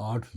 8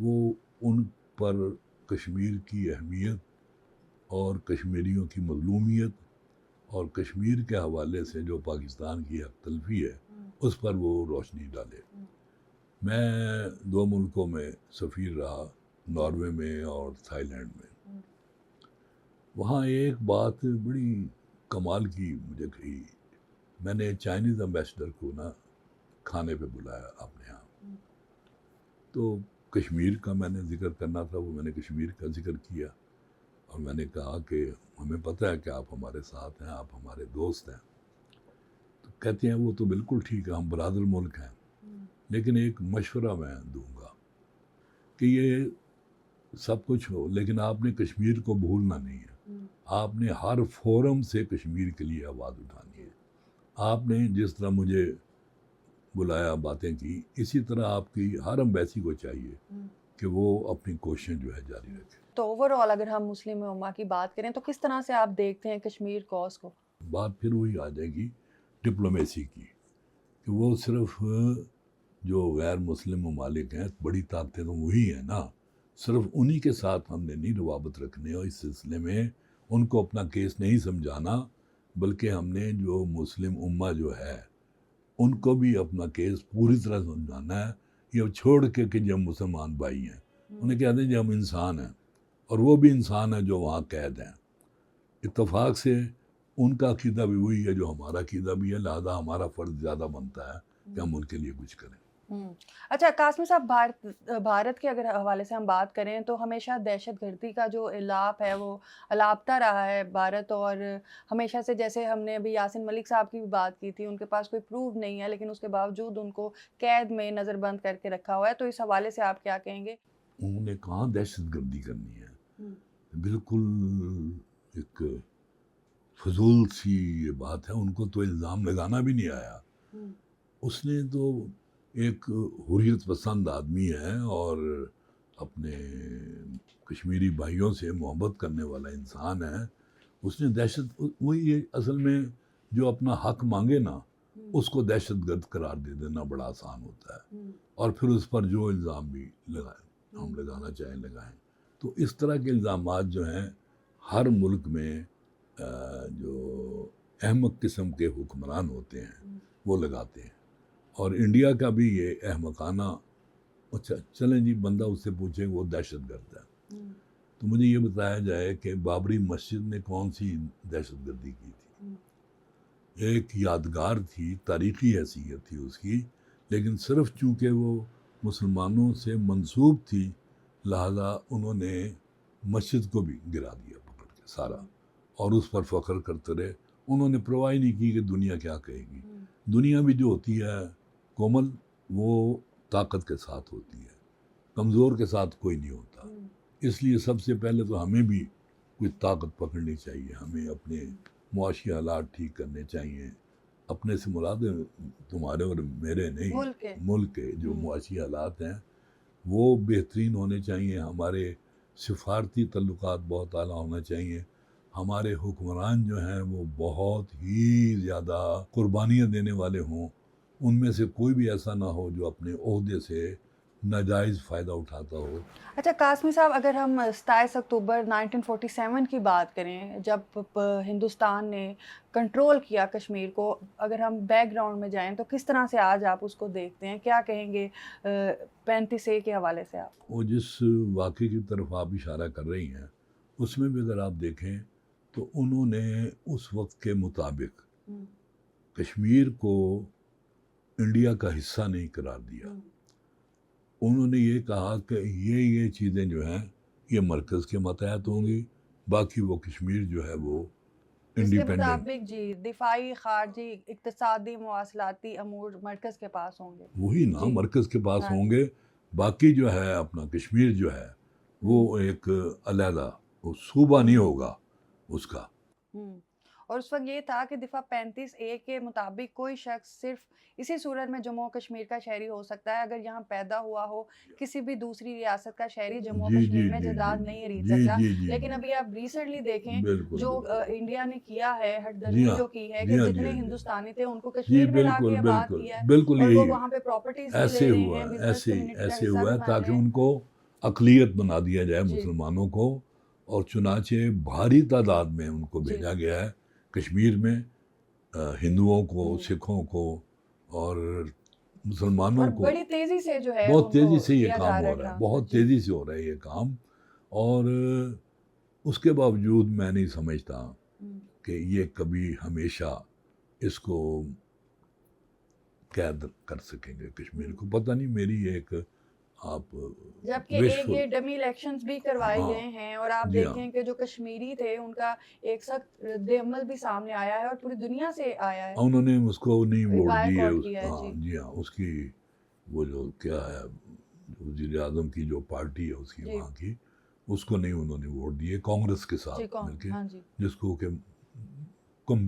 وہ ان پر کشمیر کی اہمیت اور کشمیریوں کی مظلومیت اور کشمیر کے حوالے سے جو پاکستان کی حق تلفی ہے اس پر وہ روشنی ڈالے. میں 2 ملکوں میں سفیر رہا، ناروے میں اور تھائی لینڈ میں. وہاں ایک بات بڑی کمال کی مجھے کہی. میں نے چائنیز امبیسڈر کو نا کھانے پہ بلایا اپنے یہاں، تو کشمیر کا میں نے ذکر کرنا تھا، وہ میں نے کشمیر کا ذکر کیا اور میں نے کہا کہ ہمیں پتہ ہے کہ آپ ہمارے ساتھ ہیں، آپ ہمارے دوست ہیں. تو کہتے ہیں وہ تو بالکل ٹھیک ہے، ہم برادر ملک ہیں، لیکن ایک مشورہ میں دوں گا کہ یہ سب کچھ ہو لیکن آپ نے کشمیر کو بھولنا نہیں ہے. آپ نے ہر فورم سے کشمیر کے لیے آواز اٹھانی ہے. آپ نے جس طرح مجھے بلایا، باتیں کی، اسی طرح آپ کی ہر امبیسی کو چاہیے کہ وہ اپنی کوششیں جو ہے جاری رکھے. تو اوور آل اگر ہم مسلم امہ کی بات کریں تو کس طرح سے آپ دیکھتے ہیں کشمیر کوز کو؟ بات پھر وہی آ جائے گی ڈپلومیسی کی، کہ وہ صرف جو غیر مسلم ممالک ہیں، بڑی طاقتیں تو وہی ہیں نا، صرف انہی کے ساتھ ہم نے نہیں روابط رکھنے اور اس سلسلے میں ان کو اپنا کیس نہیں سمجھانا، بلکہ ہم نے جو مسلم امہ جو ہے ان کو بھی اپنا کیس پوری طرح سمجھانا ہے. یہ چھوڑ کے کہ جب مسلمان بھائی ہیں انہیں کہہ دیں جب ہم انسان ہیں، اور وہ بھی انسان ہیں جو وہاں قید ہیں. اتفاق سے ان کا عقیدہ بھی وہی ہے جو ہمارا عقیدہ بھی ہے، لہذا ہمارا فرض زیادہ بنتا ہے کہ ہم ان کے لیے کچھ کریں. اچھا قاسمی صاحب، بھارت کے اگر حوالے سے ہم بات کریں تو ہمیشہ دہشت گردی کا جو الاپ ہے وہ الاپتا رہا ہے بھارت، اور ہمیشہ سے جیسے ہم نے ابھی یاسین ملک صاحب کی بھی بات کی تھی، ان کے پاس کوئی پروف نہیں ہے لیکن اس کے باوجود ان کو قید میں نظر بند کر کے رکھا ہوا ہے. تو اس حوالے سے آپ کیا کہیں گے؟ انہوں نے کہاں دہشت گردی کرنی ہے، بالکل ایک فضول سی یہ بات ہے. ان کو تو الزام لگانا بھی نہیں آیا. اس نے تو ایک حریت پسند آدمی ہے اور اپنے کشمیری بھائیوں سے محبت کرنے والا انسان ہے. اس نے دہشت، وہی اصل میں جو اپنا حق مانگے نا اس کو دہشت گرد قرار دے دینا بڑا آسان ہوتا ہے، اور پھر اس پر جو الزام بھی لگائیں، ہم لگانا چاہیں لگائیں. تو اس طرح کے الزامات جو ہیں ہر ملک میں جو احمق قسم کے حکمران ہوتے ہیں وہ لگاتے ہیں، اور انڈیا کا بھی یہ احمقانہ. اچھا چلیں جی، بندہ اس سے پوچھے وہ دہشت گرد ہے تو مجھے یہ بتایا جائے کہ بابری مسجد نے کون سی دہشت گردی کی تھی. ایک یادگار تھی، تاریخی حیثیت تھی اس کی، لیکن صرف چونکہ وہ مسلمانوں سے منسوب تھی لہذا انہوں نے مسجد کو بھی گرا دیا پکڑ کے سارا، اور اس پر فخر کرتے رہے. انہوں نے پرواہ نہیں کی کہ دنیا کیا کہے گی. دنیا بھی جو ہوتی ہے کومل، وہ طاقت کے ساتھ ہوتی ہے، کمزور کے ساتھ کوئی نہیں ہوتا. اس لیے سب سے پہلے تو ہمیں بھی کوئی طاقت پکڑنی چاہیے، ہمیں اپنے معاشی حالات ٹھیک کرنے چاہیے. اپنے سے مراد تمہارے اور میرے نہیں، ملک کے جو معاشی حالات ہیں وہ بہترین ہونے چاہیے. ہمارے سفارتی تعلقات بہت اعلیٰ ہونا چاہیے. ہمارے حکمران جو ہیں وہ بہت ہی زیادہ قربانیاں دینے والے ہوں. ان میں سے کوئی بھی ایسا نہ ہو جو اپنے عہدے سے ناجائز فائدہ اٹھاتا ہو. اچھا قاسمی صاحب، اگر ہم 27 اکتوبر 1947 کی بات کریں جب ہندوستان نے کنٹرول کیا کشمیر کو، اگر ہم بیک گراؤنڈ میں جائیں تو کس طرح سے آج آپ اس کو دیکھتے ہیں؟ کیا کہیں گے 35A کے حوالے سے آپ؟ وہ جس واقعے کی طرف آپ اشارہ کر رہی ہیں اس میں بھی اگر آپ دیکھیں تو انہوں نے اس وقت کے مطابق کشمیر کو انڈیا کا حصہ نہیں قرار دیا. انہوں نے یہ کہا کہ یہ چیزیں جو ہیں یہ مرکز کے ماتحت ہوں گی، باقی وہ کشمیر جو ہے وہ انڈیپینڈنٹ. اس کے مطابق جی دفاعی، خارجی، اقتصادی، مواصلاتی امور مرکز کے پاس ہوں گے. وہی نا، مرکز کے پاس ہوں گے. باقی جو ہے اپنا کشمیر جو ہے وہ ایک علیحدہ صوبہ نہیں ہوگا اس کا. اور اس وقت یہ تھا کہ دفعہ 35A کے مطابق کوئی شخص صرف اسی صورت میں جموں کشمیر کا شہری ہو سکتا ہے اگر یہاں پیدا ہوا ہو. کسی بھی دوسری ریاست کا شہری جموں کشمیر میں جائیداد نہیں خرید سکتا. لیکن ابھی آپ ریسنٹلی دیکھیں جو انڈیا نے کیا ہے، ہٹ درمی جو کی ہے کہ جتنے ہندوستانی تھے ان کو کشمیر میں لا کے آباد کیا ہے، اور وہ وہاں پہ پراپرٹیز بھی لے رہے ہیں. ایسے ہوا ہے تاکہ ان کو اقلیت بنا دیا جائے جی مسلمانوں کو، اور چنانچہ بھاری تعداد میں ان کو جی بھیجا گیا ہے کشمیر میں، ہندوؤں کو، ہوں، سکھوں کو اور اور مسلمانوں کو۔ بڑی تیزی سے جو ہے بہت وہ تیزی سے یہ کیا کام جا رہا ہے ہو رہا ہے، ٹرانسفر، بہت جی تیزی سے ہو رہا ہے یہ کام، اور اس کے باوجود میں نہیں سمجھتا ہوں، کہ یہ کبھی ہمیشہ اس کو قید کر سکیں گے کشمیر کو، پتہ نہیں، میری ایک آپ جبکہ ایک وشفل، یہ ڈمی الیکشنز بھی کروائے ہاں گئے ہیں، اور آپ جی ہاں، دیکھیں کہ جو کشمیری تھے ان کا ایک سخت رد عمل بھی سامنے آیا ہے اور پوری دنیا سے آیا ہے، انہوں نے اس کو نہیں ووٹ دیے، بائیکاٹ اس، کیا ہے، ہاں جی جی ہاں، اس کی وہ جو کیا ہے وزیر اعظم کی جو پارٹی ہے اس کی جی وہاں کی، اس کو نہیں انہوں نے ووٹ دیے، کانگریس کے جی ساتھ کون مل کے، ہاں جی جس کو کہ کم،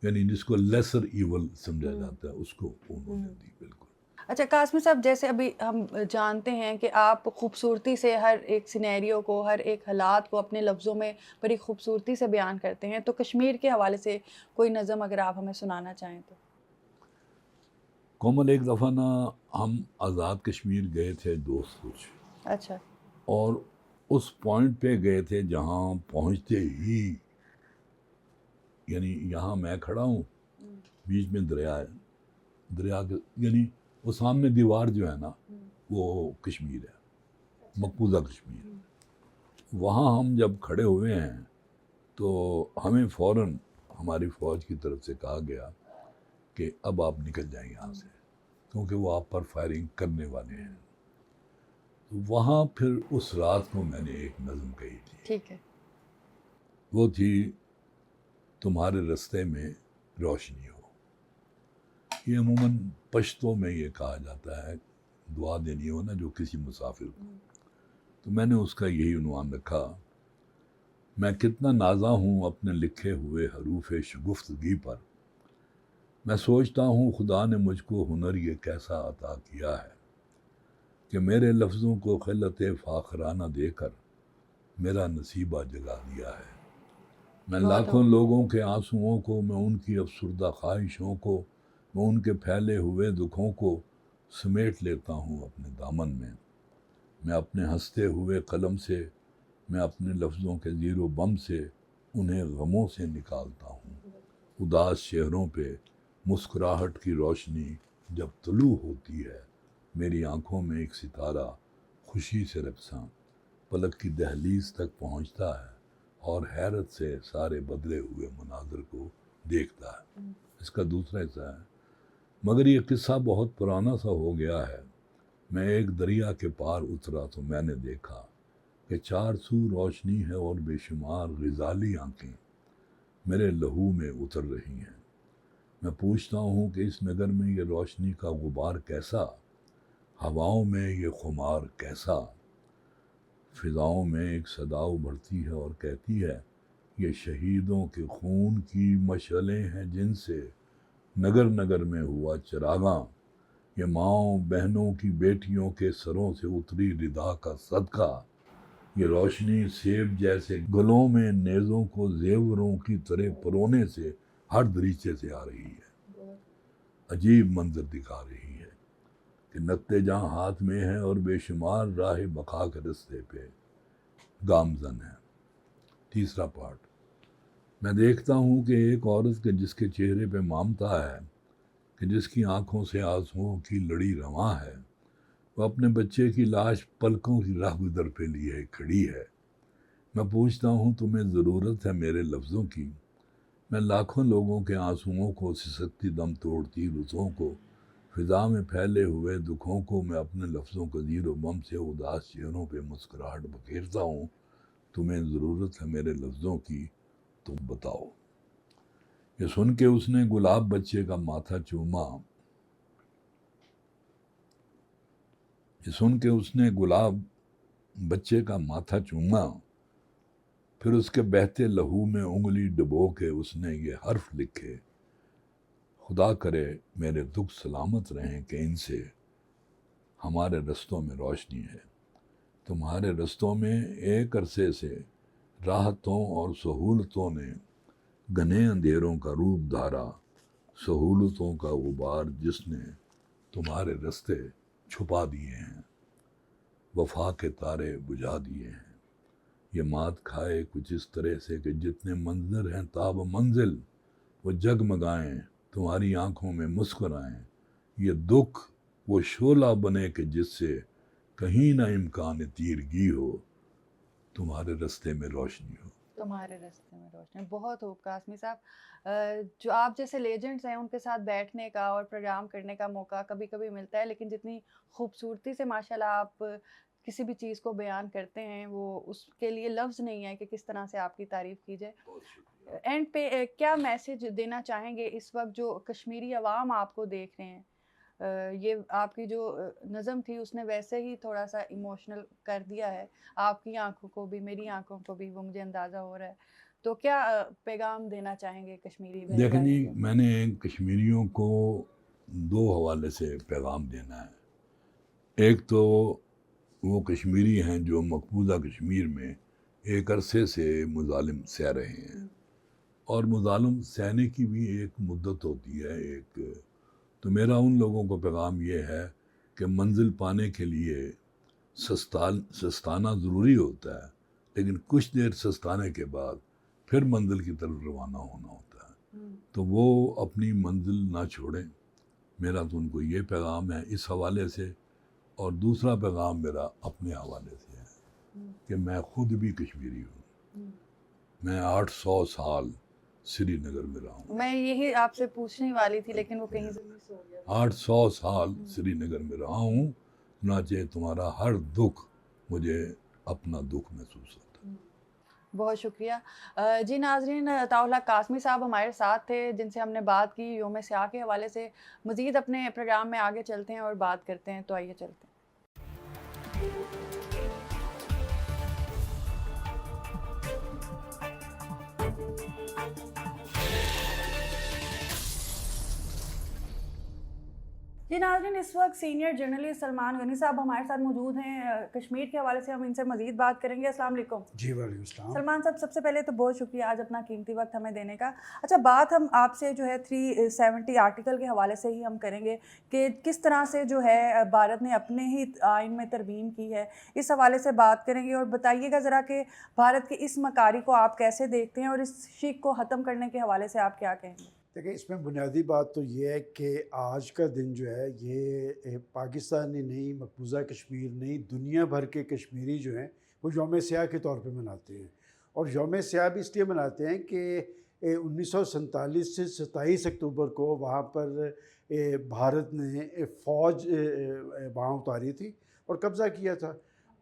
یعنی جس کو لیسر ایول سمجھا ہوں جاتا ہے، اس کو انہوں ہوں۔ نے دی، بالکل۔ اچھا قاسمی صاحب، جیسے ابھی ہم جانتے ہیں کہ آپ خوبصورتی سے ہر ایک سینیریو کو، ہر ایک حالات کو اپنے لفظوں میں بڑی خوبصورتی سے بیان کرتے ہیں، تو کشمیر کے حوالے سے کوئی نظم اگر آپ ہمیں سنانا چاہیں تو؟ کومل، ایک دفعہ نا ہم آزاد کشمیر گئے تھے دوست کچھ، اچھا اور اس پوائنٹ پہ گئے تھے جہاں پہنچتے ہی، یعنی یہاں میں کھڑا ہوں، بیچ میں دریا ہے، دریا کے یعنی وہ سامنے دیوار جو ہے نا وہ کشمیر ہے، مقبوضہ کشمیر۔ وہاں ہم جب کھڑے ہوئے ہیں تو ہمیں فوراً ہماری فوج کی طرف سے کہا گیا کہ اب آپ نکل جائیں یہاں سے، کیونکہ وہ آپ پر فائرنگ کرنے والے ہیں۔ وہاں پھر اس رات کو میں نے ایک نظم کہی تھی، ٹھیک ہے، وہ تھی تمہارے رستے میں روشنی ہو۔ یہ عموماً پشتوں میں یہ کہا جاتا ہے، دعا دینی ہو نا جو کسی مسافر کو، تو میں نے اس کا یہی عنوان رکھا، میں کتنا نازا ہوں اپنے لکھے ہوئے حروف شگفتگی پر، میں سوچتا ہوں خدا نے مجھ کو ہنر یہ کیسا عطا کیا ہے کہ میرے لفظوں کو خلت فاخرانہ دے کر میرا نصیبہ جگا دیا ہے۔ میں بہت لاکھوں لوگوں کے آنسوؤں کو، میں ان کی افسردہ خواہشوں کو، میں ان کے پھیلے ہوئے دکھوں کو سمیٹ لیتا ہوں اپنے دامن میں۔ میں اپنے ہنستے ہوئے قلم سے، میں اپنے لفظوں کے زیر و بم سے انہیں غموں سے نکالتا ہوں۔ اداس چہروں پہ مسکراہٹ کی روشنی جب طلوع ہوتی ہے، میری آنکھوں میں ایک ستارہ خوشی سے رقصاں پلک کی دہلیز تک پہنچتا ہے اور حیرت سے سارے بدلے ہوئے مناظر کو دیکھتا ہے۔ اس کا دوسرا حصہ ہے، مگر یہ قصہ بہت پرانا سا ہو گیا ہے، میں ایک دریا کے پار اترا تو میں نے دیکھا کہ چار سو روشنی ہے اور بے شمار غزالی آنکھیں میرے لہو میں اتر رہی ہیں۔ میں پوچھتا ہوں کہ اس نگر میں یہ روشنی کا غبار کیسا، ہواؤں میں یہ خمار کیسا۔ فضاؤں میں ایک صدا ابھرتی ہے اور کہتی ہے، یہ شہیدوں کے خون کی مشعلیں ہیں جن سے نگر نگر میں ہوا چراغاں، یہ ماؤں بہنوں کی بیٹیوں کے سروں سے اتری ردا کا صدقہ۔ یہ روشنی سیب جیسے گلوں میں نیزوں کو زیوروں کی طرح پرونے سے ہر دریچے سے آ رہی ہے، عجیب منظر دکھا رہی ہے کہ نقطے جہاں ہاتھ میں ہے اور بے شمار راہ بقا کے رستے پہ گامزن ہے۔ تیسرا پارٹ، میں دیکھتا ہوں کہ ایک عورت کے جس کے چہرے پہ مامتا ہے، کہ جس کی آنکھوں سے آنسوؤں کی لڑی رواں ہے، وہ اپنے بچے کی لاش پلکوں کی راہ گزر پہ لیے کھڑی ہے۔ میں پوچھتا ہوں تمہیں ضرورت ہے میرے لفظوں کی، میں لاکھوں لوگوں کے آنسوؤں کو، سسکتی دم توڑتی رسوں کو، فضا میں پھیلے ہوئے دکھوں کو، میں اپنے لفظوں کا زیر و بم سے اداس چہروں پہ مسکراہٹ بکھیرتا ہوں۔ تمہیں ضرورت ہے میرے لفظوں کی، تم بتاؤ۔ یہ سن کے اس نے گلاب بچے کا ماتھا چوما، یہ سن کے اس نے گلاب بچے کا ماتھا چوما، پھر اس کے بہتے لہو میں انگلی ڈبو کے اس نے یہ حرف لکھے، خدا کرے میرے دکھ سلامت رہیں کہ ان سے ہمارے رستوں میں روشنی ہے۔ تمہارے رستوں میں ایک عرصے سے راحتوں اور سہولتوں نے گھنے اندھیروں کا روپ دھارا، سہولتوں کا غبار جس نے تمہارے رستے چھپا دیے ہیں۔ وفا کے تارے بجھا دیے ہیں، یہ مات کھائے کچھ اس طرح سے کہ جتنے منظر ہیں تاب منزل وہ جگمگائیں، تمہاری آنکھوں میں مسکرائیں، یہ دکھ وہ شعلہ بنے کہ جس سے کہیں نہ امکان تیرگی ہو، تمہارے رستے میں روشنی ہو۔ تمہارے راستے میں روشنی، بہت خوب قاسمی صاحب۔ جو آپ جیسے لیجنڈز ہیں ان کے ساتھ بیٹھنے کا اور پروگرام کرنے کا موقع کبھی کبھی ملتا ہے، لیکن جتنی خوبصورتی سے ماشاءاللہ آپ کسی بھی چیز کو بیان کرتے ہیں وہ اس کے لیے لفظ نہیں ہے کہ کس طرح سے آپ کی تعریف کی جائے۔ اینڈ پہ کیا میسیج دینا چاہیں گے اس وقت جو کشمیری عوام آپ کو دیکھ رہے ہیں؟ یہ آپ کی جو نظم تھی اس نے ویسے ہی تھوڑا سا ایموشنل کر دیا ہے آپ کی آنکھوں کو بھی، میری آنکھوں کو بھی، وہ مجھے اندازہ ہو رہا ہے، تو کیا پیغام دینا چاہیں گے کشمیری بہن دیکھیں جی، بھائیوں کو؟ میں نے کشمیریوں کو دو حوالے سے پیغام دینا ہے۔ ایک تو وہ کشمیری ہیں جو مقبوضہ کشمیر میں ایک عرصے سے مظالم سہ رہے ہیں، اور مظالم سہنے کی بھی ایک مدت ہوتی ہے ایک، تو میرا ان لوگوں کو پیغام یہ ہے کہ منزل پانے کے لیے سستانا ضروری ہوتا ہے، لیکن کچھ دیر سستانے کے بعد پھر منزل کی طرف روانہ ہونا ہوتا ہے، تو وہ اپنی منزل نہ چھوڑیں۔ میرا تو ان کو یہ پیغام ہے اس حوالے سے، اور دوسرا پیغام میرا اپنے حوالے سے ہے کہ میں خود بھی کشمیری ہوں، میں 800 سال سری نگر میں رہا ہوں، میں یہی آپ سے پوچھنے والی تھی لیکن وہ کہیں سے مس ہو گیا۔ 800 سال سری نگر میں رہا ہوں، چنانچہ تمہارا ہر دکھ مجھے اپنا دکھ محسوس ہوتا ہے۔ بہت شکریہ۔ جی ناظرین، عطاء اللہ قاسمی صاحب ہمارے ساتھ تھے جن سے ہم نے بات کی یوم سیاہ کے حوالے سے۔ مزید اپنے پروگرام میں آگے چلتے ہیں اور بات کرتے ہیں، تو آئیے چلتے ہیں۔ جی ناظرین، اس وقت سینئر جرنلسٹ سلمان غنی صاحب ہمارے ساتھ موجود ہیں، کشمیر کے حوالے سے ہم ان سے مزید بات کریں گے۔ السلام علیکم۔ جی وعلیکم السلام۔ سلمان صاحب، سب سے پہلے تو بہت شکریہ آج اپنا قیمتی وقت ہمیں دینے کا۔ اچھا، بات ہم آپ سے جو ہے 370 آرٹیکل کے حوالے سے ہی ہم کریں گے کہ کس طرح سے جو ہے بھارت نے اپنے ہی آئین میں ترمیم کی ہے، اس حوالے سے بات کریں گے، اور بتائیے گا ذرا کہ بھارت کے اس مکاری کو آپ کیسے دیکھتے ہیں اور اس شک کو ختم کرنے کے حوالے سے آپ کیا کہیں گے؟ دیکھیں، اس میں بنیادی بات تو یہ ہے کہ آج کا دن جو ہے یہ پاکستانی نہیں، مقبوضہ کشمیر نہیں، دنیا بھر کے کشمیری جو ہیں وہ یوم سیاہ کے طور پہ مناتے ہیں، اور یوم سیاہ بھی اس لیے مناتے ہیں کہ 1947 سے 27 اکتوبر کو وہاں پر بھارت نے فوج وہاں اتاری تھی اور قبضہ کیا تھا،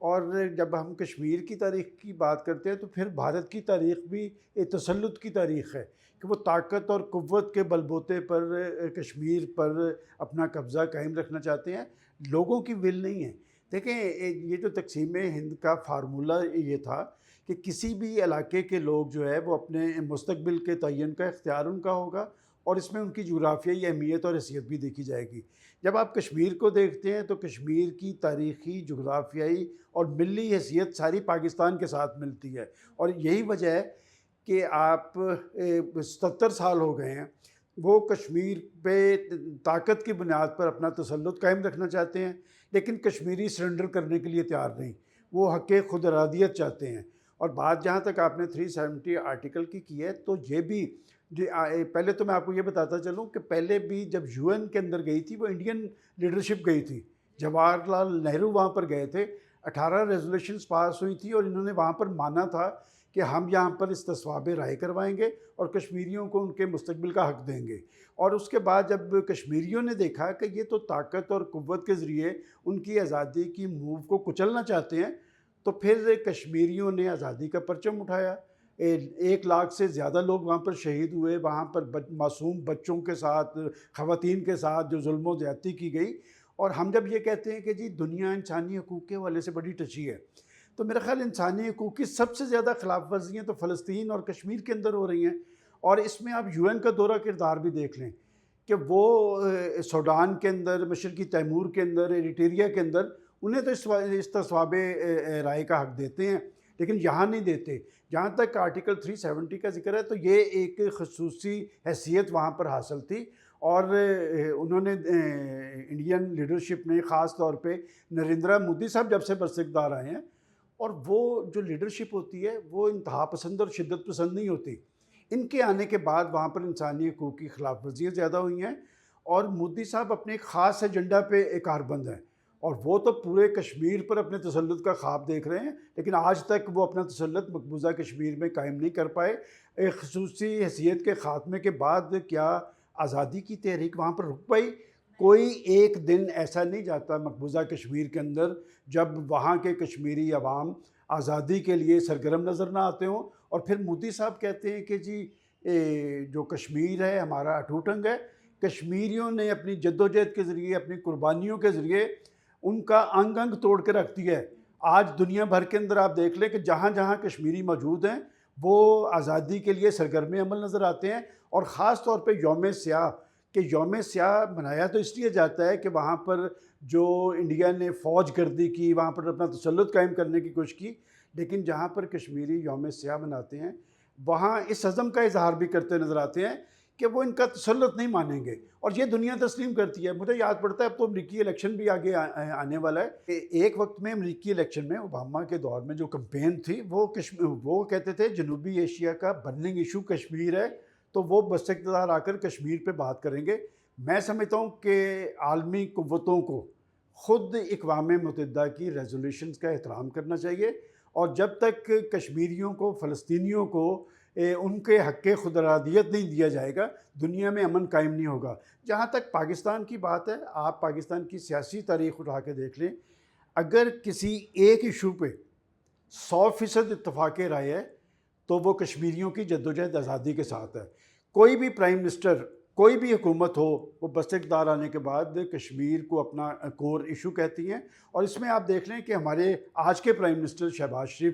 اور جب ہم کشمیر کی تاریخ کی بات کرتے ہیں تو پھر بھارت کی تاریخ بھی تسلط کی تاریخ ہے کہ وہ طاقت اور قوت کے بل بوتے پر کشمیر پر اپنا قبضہ قائم رکھنا چاہتے ہیں، لوگوں کی ول نہیں ہے۔ دیکھیں، یہ جو تقسیم ہند کا فارمولہ یہ تھا کہ کسی بھی علاقے کے لوگ جو ہے وہ اپنے مستقبل کے تعین کا اختیار ان کا ہوگا، اور اس میں ان کی جغرافیائی اہمیت اور حیثیت بھی دیکھی جائے گی۔ جب آپ کشمیر کو دیکھتے ہیں تو کشمیر کی تاریخی، جغرافیائی اور ملی حیثیت ساری پاکستان کے ساتھ ملتی ہے، اور یہی وجہ ہے کہ آپ 77 سال ہو گئے ہیں وہ کشمیر پہ طاقت کی بنیاد پر اپنا تسلط قائم رکھنا چاہتے ہیں، لیکن کشمیری سرنڈر کرنے کے لیے تیار نہیں، وہ حق خود ارادیت چاہتے ہیں۔ اور بات جہاں تک آپ نے 370 آرٹیکل کی ہے تو یہ بھی پہلے تو میں آپ کو یہ بتاتا چلوں کہ پہلے بھی جب UN کے اندر گئی تھی وہ انڈین لیڈرشپ گئی تھی، جواہر لال نہرو وہاں پر گئے تھے، 18 ریزولوشنز پاس ہوئی تھی، اور انہوں نے وہاں پر مانا تھا کہ ہم یہاں پر استصواب رائے کروائیں گے اور کشمیریوں کو ان کے مستقبل کا حق دیں گے۔ اور اس کے بعد جب کشمیریوں نے دیکھا کہ یہ تو طاقت اور قوت کے ذریعے ان کی آزادی کی موو کو کچلنا چاہتے ہیں، تو پھر کشمیریوں نے آزادی کا پرچم اٹھایا۔ 1 لاکھ سے زیادہ لوگ وہاں پر شہید ہوئے، وہاں پر معصوم بچوں کے ساتھ، خواتین کے ساتھ جو ظلم و زیادتی کی گئی۔ اور ہم جب یہ کہتے ہیں کہ جی دنیا انسانی حقوق کے حوالے سے بڑی ٹچی ہے، تو میرا خیال انسانی حقوق کی سب سے زیادہ خلاف ورزیاں تو فلسطین اور کشمیر کے اندر ہو رہی ہیں، اور اس میں آپ UN کا دورہ کردار بھی دیکھ لیں کہ وہ سوڈان کے اندر، مشرقی تیمور کے اندر، ایریٹریا کے اندر انہیں تو استصواب رائے کا حق دیتے ہیں، لیکن یہاں نہیں دیتے۔ جہاں تک آرٹیکل 370 کا ذکر ہے تو یہ ایک خصوصی حیثیت وہاں پر حاصل تھی، اور انہوں نے انڈین لیڈرشپ نے خاص طور پہ نریندرا مودی صاحب جب سے برسکدار آئے ہیں، اور وہ جو لیڈرشپ ہوتی ہے وہ انتہا پسند اور شدت پسند نہیں ہوتی. ان کے آنے کے بعد وہاں پر انسانی حقوق کی خلاف ورزیاں زیادہ ہوئی ہیں، اور مودی صاحب اپنے ایک خاص ایجنڈا پہ کاربند ہیں، اور وہ تو پورے کشمیر پر اپنے تسلط کا خواب دیکھ رہے ہیں، لیکن آج تک وہ اپنا تسلط مقبوضہ کشمیر میں قائم نہیں کر پائے. ایک خصوصی حیثیت کے خاتمے کے بعد کیا آزادی کی تحریک وہاں پر رک پائی؟ کوئی ایک دن ایسا نہیں جاتا مقبوضہ کشمیر کے اندر جب وہاں کے کشمیری عوام آزادی کے لیے سرگرم نظر نہ آتے ہوں. اور پھر مودی صاحب کہتے ہیں کہ جی جو کشمیر ہے ہمارا اٹوٹ انگ ہے. کشمیریوں نے اپنی جدوجہد کے ذریعے، اپنی قربانیوں کے ذریعے ان کا انگ انگ توڑ کے رکھ دیا ہے. آج دنیا بھر کے اندر آپ دیکھ لیں کہ جہاں جہاں کشمیری موجود ہیں وہ آزادی کے لیے سرگرم عمل نظر آتے ہیں. اور خاص طور پہ یوم سیاہ، کہ یوم سیاہ منایا تو اس لیے جاتا ہے کہ وہاں پر جو انڈیا نے فوج گردی کی، وہاں پر اپنا تسلط قائم کرنے کی کوشش کی، لیکن جہاں پر کشمیری یوم سیاہ مناتے ہیں وہاں اس عزم کا اظہار بھی کرتے نظر آتے ہیں کہ وہ ان کا تسلط نہیں مانیں گے، اور یہ دنیا تسلیم کرتی ہے. مجھے یاد پڑتا ہے اب تو امریکی الیکشن بھی آگے آنے والا ہے. ایک وقت میں امریکی الیکشن میں اوباما کے دور میں جو کمپین تھی وہ کہتے تھے جنوبی ایشیا کا برننگ ایشو کشمیر ہے، تو وہ بس اقتدار آ کر کشمیر پہ بات کریں گے. میں سمجھتا ہوں کہ عالمی قوتوں کو خود اقوام متحدہ کی ریزولوشنز کا احترام کرنا چاہیے، اور جب تک کشمیریوں کو، فلسطینیوں کو ان کے حق خود ارادیت نہیں دیا جائے گا، دنیا میں امن قائم نہیں ہوگا. جہاں تک پاکستان کی بات ہے، آپ پاکستان کی سیاسی تاریخ اٹھا کے دیکھ لیں، اگر کسی ایک ایشو پہ 100% اتفاق رائے ہے تو وہ کشمیریوں کی جدوجہد آزادی کے ساتھ ہے. کوئی بھی پرائم منسٹر، کوئی بھی حکومت ہو، وہ بس اقتدار آنے کے بعد کشمیر کو اپنا کور ایشو کہتی ہیں. اور اس میں آپ دیکھ لیں کہ ہمارے آج کے پرائم منسٹر شہباز شریف،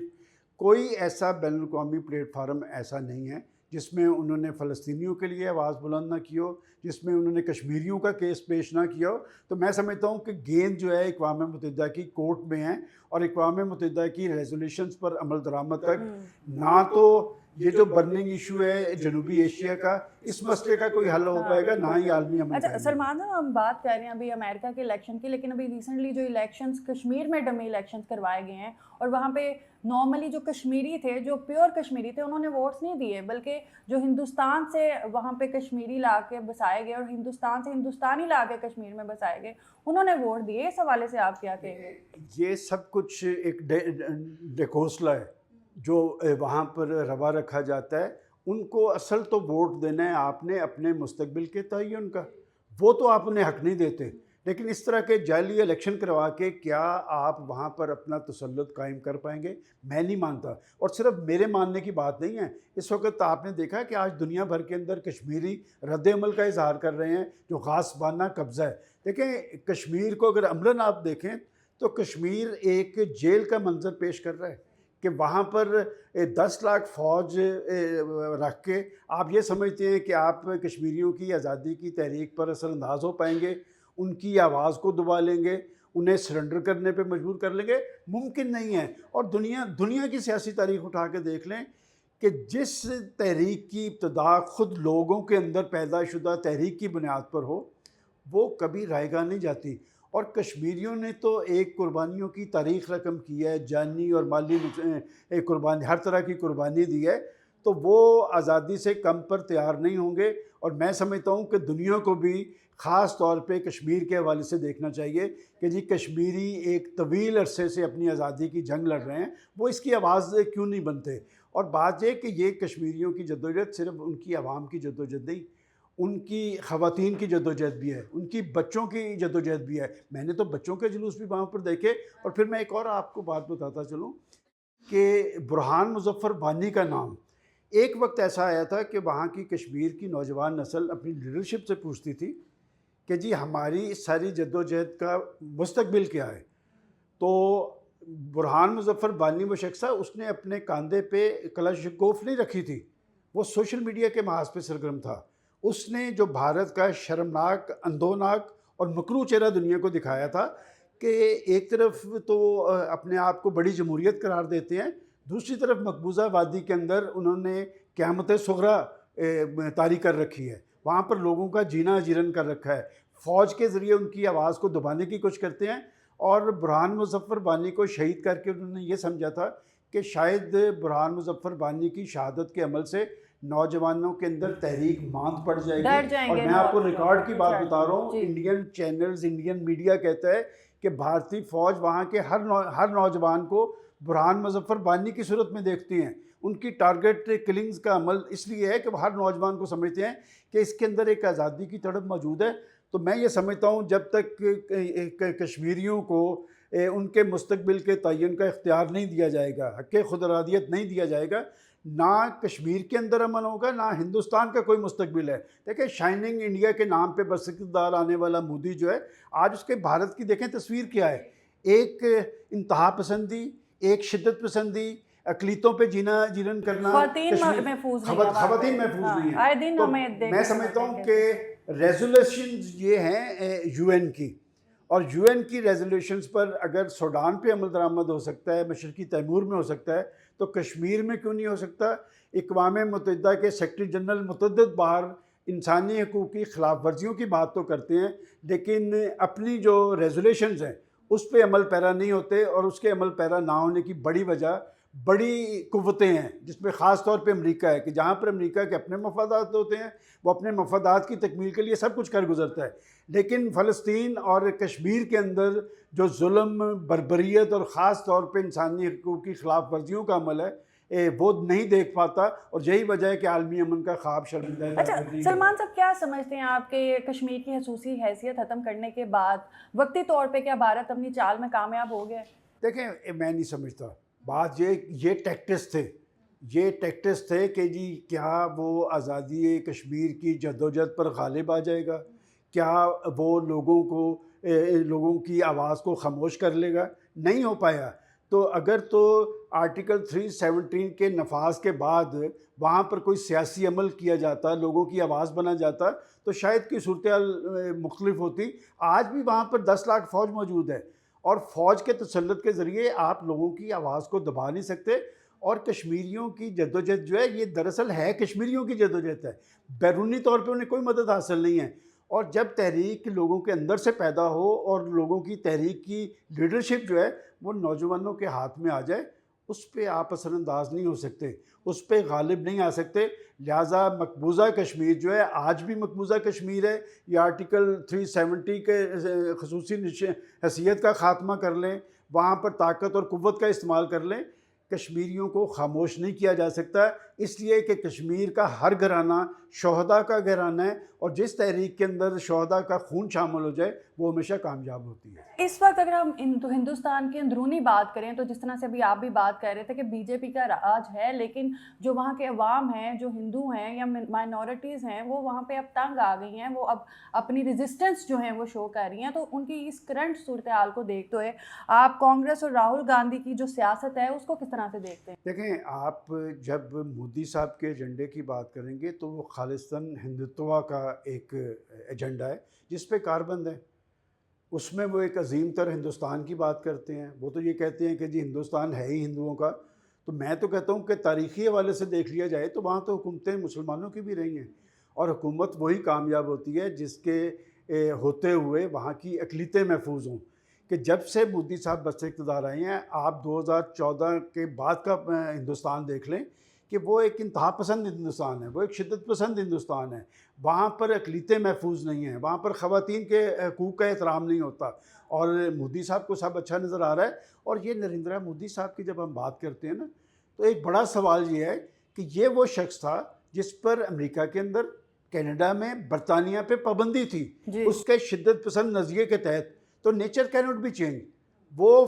کوئی ایسا بین الاقوامی پلیٹ فارم ایسا نہیں ہے جس میں انہوں نے فلسطینیوں کے لیے آواز بلند نہ کی ہو، جس میں انہوں نے کشمیریوں کا کیس پیش نہ کیا ہو. تو میں سمجھتا ہوں کہ گیند جو ہے اقوام متحدہ کی کورٹ میں ہے، اور اقوام متحدہ کی ریزولوشنز پر عمل درآمد تک نہ تو یہ جو برننگ ایشو ہے جنوبی ایشیا کا، اس مسئلے کا کوئی حل ہو پائے گا، نہ ہی عالمی امن. اچھا سلمان صاحب، ہم بات کر رہے ہیں ابھی امریکہ کے الیکشن کی، لیکن ابھی ریسنٹلی جو الیکشنز کشمیر میں ڈمی الیکشنز کروائے گئے ہیں، اور وہاں پہ نارملی جو کشمیری تھے، جو پیور کشمیری تھے، انہوں نے ووٹس نہیں دیے، بلکہ جو ہندوستان سے وہاں پہ کشمیری لا کے بسائے گئے اور ہندوستان سے ہندوستانی لا کے کشمیر میں بسائے گئے، انہوں نے ووٹ دیے. اس حوالے سے آپ کیا کہیں گے؟ یہ سب کچھ ایک ڈیکوسلا ہے جو وہاں پر روا رکھا جاتا ہے. ان کو اصل تو ووٹ دینا ہے آپ نے اپنے مستقبل کے تعین کا، وہ تو آپ انہیں حق نہیں دیتے. لیکن اس طرح کے جعلی الیکشن کروا کے کیا آپ وہاں پر اپنا تسلط قائم کر پائیں گے؟ میں نہیں مانتا. اور صرف میرے ماننے کی بات نہیں ہے، اس وقت آپ نے دیکھا کہ آج دنیا بھر کے اندر کشمیری رد عمل کا اظہار کر رہے ہیں جو غاصبانہ قبضہ ہے. دیکھیں کشمیر کو اگر عملاً آپ دیکھیں تو کشمیر ایک جیل کا منظر پیش کر رہا ہے، کہ وہاں پر 10 لاکھ فوج رکھ کے آپ یہ سمجھتے ہیں کہ آپ کشمیریوں کی آزادی کی تحریک پر اثر انداز ہو پائیں گے، ان کی آواز کو دبا لیں گے، انہیں سرنڈر کرنے پہ مجبور کر لیں گے؟ ممکن نہیں ہے. اور دنیا کی سیاسی تاریخ اٹھا کے دیکھ لیں کہ جس تحریک کی ابتدا خود لوگوں کے اندر پیدا شدہ تحریک کی بنیاد پر ہو، وہ کبھی رائے گاہ نہیں جاتی. اور کشمیریوں نے تو ایک قربانیوں کی تاریخ رقم کی ہے، جانی اور مالی قربانی، ہر طرح کی قربانی دی ہے، تو وہ آزادی سے کم پر تیار نہیں ہوں گے. اور میں سمجھتا ہوں کہ دنیا کو بھی خاص طور پہ کشمیر کے حوالے سے دیکھنا چاہیے کہ جی کشمیری ایک طویل عرصے سے اپنی آزادی کی جنگ لڑ رہے ہیں، وہ اس کی آواز کیوں نہیں بنتے؟ اور بات یہ کہ یہ کشمیریوں کی جدوجہد صرف ان کی عوام کی جدوجہد نہیں، ان کی خواتین کی جدوجہد بھی ہے، ان کی بچوں کی جدوجہد بھی ہے. میں نے تو بچوں کے جلوس بھی وہاں پر دیکھے. اور پھر میں ایک اور آپ کو بات بتاتا چلوں کہ برہان مظفر وانی کا نام ایک وقت ایسا آیا تھا کہ وہاں کی کشمیر کی نوجوان نسل اپنی لیڈرشپ سے پوچھتی تھی کہ جی ہماری ساری جدوجہد کا مستقبل کیا ہے. تو برہان مظفر وانی وہ شخص تھا، اس نے اپنے کاندھے پہ کلاشنکوف نہیں رکھی تھی، وہ سوشل میڈیا کے محاذ پہ سرگرم تھا. اس نے جو بھارت کا شرمناک، اندھوناک اور مکروہ چہرہ دنیا کو دکھایا تھا کہ ایک طرف تو اپنے آپ کو بڑی جمہوریت قرار دیتے ہیں، دوسری طرف مقبوضہ وادی کے اندر انہوں نے قیامت صغریٰ طاری کر رکھی ہے. وہاں پر لوگوں کا جینا جیرن کر رکھا ہے. فوج کے ذریعے ان کی آواز کو دبانے کی کوشش کرتے ہیں, اور برہان مظفر بانی کو شہید کر کے انہوں نے یہ سمجھا تھا کہ شاید برہان مظفر بانی کی شہادت کے عمل سے نوجوانوں کے اندر تحریک ماند پڑ جائے گی. اور میں آپ کو ریکارڈ کی بات بتا رہا ہوں, انڈین چینلز, انڈین میڈیا کہتا ہے کہ بھارتی فوج وہاں کے ہر نوجوان کو برہان مظفر بانی کی صورت میں دیکھتی ہیں. ان کی ٹارگٹ کلنگز کا عمل اس لیے ہے کہ وہ ہر نوجوان کو سمجھتے ہیں کہ اس کے اندر ایک آزادی کی تڑپ موجود ہے. تو میں یہ سمجھتا ہوں جب تک کشمیریوں کو ان کے مستقبل کے تعین کا اختیار نہیں دیا جائے گا, حق خود ارادیت نہیں دیا جائے گا, نہ کشمیر کے اندر امن ہوگا, نہ ہندوستان کا کوئی مستقبل ہے. دیکھیں شائننگ انڈیا کے نام پہ برسکتار آنے والا مودی جو ہے, آج اس کے بھارت کی دیکھیں تصویر کیا ہے. ایک انتہا پسندی, ایک شدت پسندی, اقلیتوں پہ جینا جیرن کرنا, خواتین محفوظ نہیں ہیں. تو میں سمجھتا ہوں کہ ریزولوشنز یہ ہیں یو این کی, اور یو این کی ریزولوشنز پر اگر سوڈان پہ عمل درآمد ہو سکتا ہے, مشرقی تیمور میں ہو سکتا ہے, تو کشمیر میں کیوں نہیں ہو سکتا؟ اقوام متحدہ کے سیکرٹری جنرل متعدد بار انسانی حقوق کی خلاف ورزیوں کی بات تو کرتے ہیں, لیکن اپنی جو ریزولیشنز ہیں اس پہ عمل پیرا نہیں ہوتے. اور اس کے عمل پیرا نہ ہونے کی بڑی وجہ بڑی قوتیں ہیں, جس میں خاص طور پہ امریکہ ہے, کہ جہاں پر امریکہ کے اپنے مفادات ہوتے ہیں وہ اپنے مفادات کی تکمیل کے لیے سب کچھ کر گزرتا ہے. لیکن فلسطین اور کشمیر کے اندر جو ظلم, بربریت اور خاص طور پہ انسانی حقوق کی خلاف ورزیوں کا عمل ہے وہ نہیں دیکھ پاتا, اور یہی وجہ ہے کہ عالمی امن کا خواب شرمندہ ہے. اچھا سلمان صاحب, کیا سمجھتے ہیں آپ کہ کشمیر کی خصوصی حیثیت ختم کرنے کے بعد وقتی طور پہ کیا بھارت اپنی چال میں کامیاب ہو گیا؟ دیکھیں میں نہیں سمجھتا. بات یہ ٹیکٹس تھے کہ جی کیا وہ آزادی کشمیر کی جدوجہد پر غالب آ جائے گا, کیا وہ لوگوں کی آواز کو خاموش کر لے گا؟ نہیں ہو پایا. تو اگر تو آرٹیکل 317 کے نفاذ کے بعد وہاں پر کوئی سیاسی عمل کیا جاتا, لوگوں کی آواز بنا جاتا, تو شاید کی صورتحال مختلف ہوتی. آج بھی وہاں پر 10 لاکھ فوج موجود ہے, اور فوج کے تسلط کے ذریعے آپ لوگوں کی آواز کو دبا نہیں سکتے. اور کشمیریوں کی جدوجہد جو ہے یہ دراصل ہے کشمیریوں کی جدوجہد ہے, بیرونی طور پہ انہیں کوئی مدد حاصل نہیں ہے. اور جب تحریک لوگوں کے اندر سے پیدا ہو اور لوگوں کی تحریک کی لیڈرشپ جو ہے وہ نوجوانوں کے ہاتھ میں آ جائے, اس پہ آپ اثر انداز نہیں ہو سکتے, اس پہ غالب نہیں آ سکتے. لہٰذا مقبوضہ کشمیر جو ہے آج بھی مقبوضہ کشمیر ہے. یہ آرٹیکل 370 کے خصوصی حیثیت کا خاتمہ کر لیں, وہاں پر طاقت اور قوت کا استعمال کر لیں, کشمیریوں کو خاموش نہیں کیا جا سکتا, اس لیے کہ کشمیر کا ہر گھرانہ شہداء کا گھرانہ ہے, اور جس تحریک کے اندر شہداء کا خون شامل ہو جائے وہ ہمیشہ کامیاب ہوتی ہے. اس وقت اگر ہم ہندوستان کی اندرونی بات کریں تو جس طرح سے ابھی آپ بھی بات کر رہے تھے کہ بی جے پی کا راج ہے, لیکن جو وہاں کے عوام ہیں, جو ہندو ہیں یا مائنورٹیز ہیں, وہ وہاں پہ اب تنگ آ گئی ہیں, وہ اب اپنی ریزسٹنس جو ہیں وہ شو کر رہی ہیں. تو ان کی اس کرنٹ صورتحال کو دیکھتے ہوئے آپ کانگریس اور راہل گاندھی کی جو سیاست ہے اس کو کس طرح سے دیکھتے ہیں؟ دیکھیں آپ جب مودی صاحب کے ایجنڈے کی بات کریں گے تو وہ خالصتاً ہندوتوا کا ایک ایجنڈا ہے جس پہ کاربند ہے. اس میں وہ ایک عظیم تر ہندوستان کی بات کرتے ہیں. وہ تو یہ کہتے ہیں کہ جی ہندوستان ہے ہی ہندوؤں کا. تو میں تو کہتا ہوں کہ تاریخی حوالے سے دیکھ لیا جائے تو وہاں تو حکومتیں مسلمانوں کی بھی رہی ہیں, اور حکومت وہی کامیاب ہوتی ہے جس کے ہوتے ہوئے وہاں کی اقلیتیں محفوظ ہوں. کہ جب سے مودی صاحب بس اقتدار آئے ہیں, آپ 2014 کے بعد کا ہندوستان دیکھ لیں کہ وہ ایک انتہا پسند ہندوستان ہے, وہ ایک شدت پسند ہندوستان ہے. وہاں پر اقلیتیں محفوظ نہیں ہیں, وہاں پر خواتین کے حقوق کا احترام نہیں ہوتا, اور مودی صاحب کو سب اچھا نظر آ رہا ہے. اور یہ نریندرا مودی صاحب کی جب ہم بات کرتے ہیں نا, تو ایک بڑا سوال یہ ہے کہ یہ وہ شخص تھا جس پر امریکہ کے اندر, کینیڈا میں, برطانیہ پہ پابندی تھی اس کے شدت پسند نظریے کے تحت. تو نیچر کینوٹ بی چینج, وہ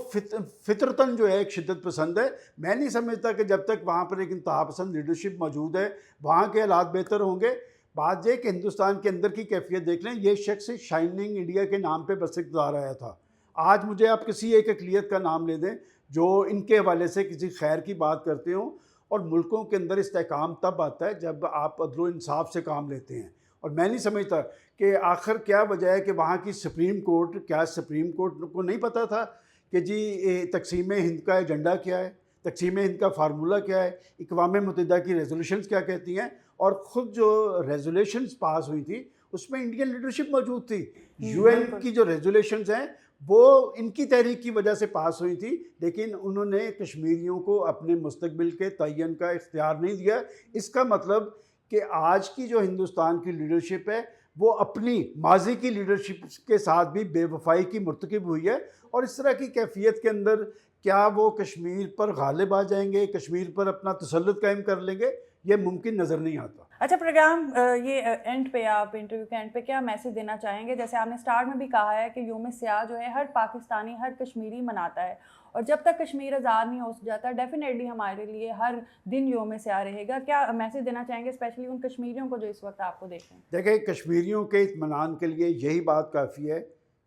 فطرتاً جو ہے ایک شدت پسند ہے. میں نہیں سمجھتا کہ جب تک وہاں پر ایک انتہا پسند لیڈرشپ موجود ہے وہاں کے حالات بہتر ہوں گے. بات یہ کہ ہندوستان کے اندر کی کیفیت دیکھ لیں, یہ شخص شائننگ انڈیا کے نام پہ بس اقتدار آیا تھا. آج مجھے آپ کسی ایک اقلیت کا نام لے دیں جو ان کے حوالے سے کسی خیر کی بات کرتے ہوں. اور ملکوں کے اندر استحکام تب آتا ہے جب آپ عدل و انصاف سے کام لیتے ہیں. اور میں نہیں سمجھتا کہ آخر کیا وجہ ہے کہ وہاں کی سپریم کورٹ کو نہیں پتہ تھا کہ جی تقسیم ہند کا ایجنڈا کیا ہے؟ تقسیم ہند کا فارمولہ کیا ہے, اقوام متحدہ کی ریزولوشنز کیا کہتی ہیں, اور خود جو ریزولوشنز پاس ہوئی تھی اس میں انڈین لیڈرشپ موجود تھی. یو این کی جو ریزولوشنز ہیں وہ ان کی تحریک کی وجہ سے پاس ہوئی تھی, لیکن انہوں نے کشمیریوں کو اپنے مستقبل کے تعین کا اختیار نہیں دیا. اس کا مطلب کہ آج کی جو ہندوستان کی لیڈرشپ ہے وہ اپنی ماضی کی لیڈرشپ کے ساتھ بھی بے وفائی کی مرتکب ہوئی ہے, اور اس طرح کی کیفیت کے اندر کیا وہ کشمیر پر غالب آ جائیں گے, کشمیر پر اپنا تسلط قائم کر لیں گے, یہ ممکن نظر نہیں آتا. اچھا پروگرام یہ اینڈ پہ آپ انٹرویو کے اینڈ پہ کیا میسج دینا چاہیں گے؟ جیسے آپ نے اسٹارٹ میں بھی کہا ہے کہ یوم سیاہ جو ہے ہر پاکستانی ہر کشمیری مناتا ہے, اور جب تک کشمیر آزاد نہیں ہو جاتا ڈیفینیٹلی ہمارے لیے ہر دن یوم سیاہ رہے گا. کیا میسج دینا چاہیں گے اسپیشلی ان کشمیریوں کو جو اس وقت آپ کو دیکھیں؟ دیکھیں, کشمیریوں کے اطمینان کے لیے یہی بات کافی ہے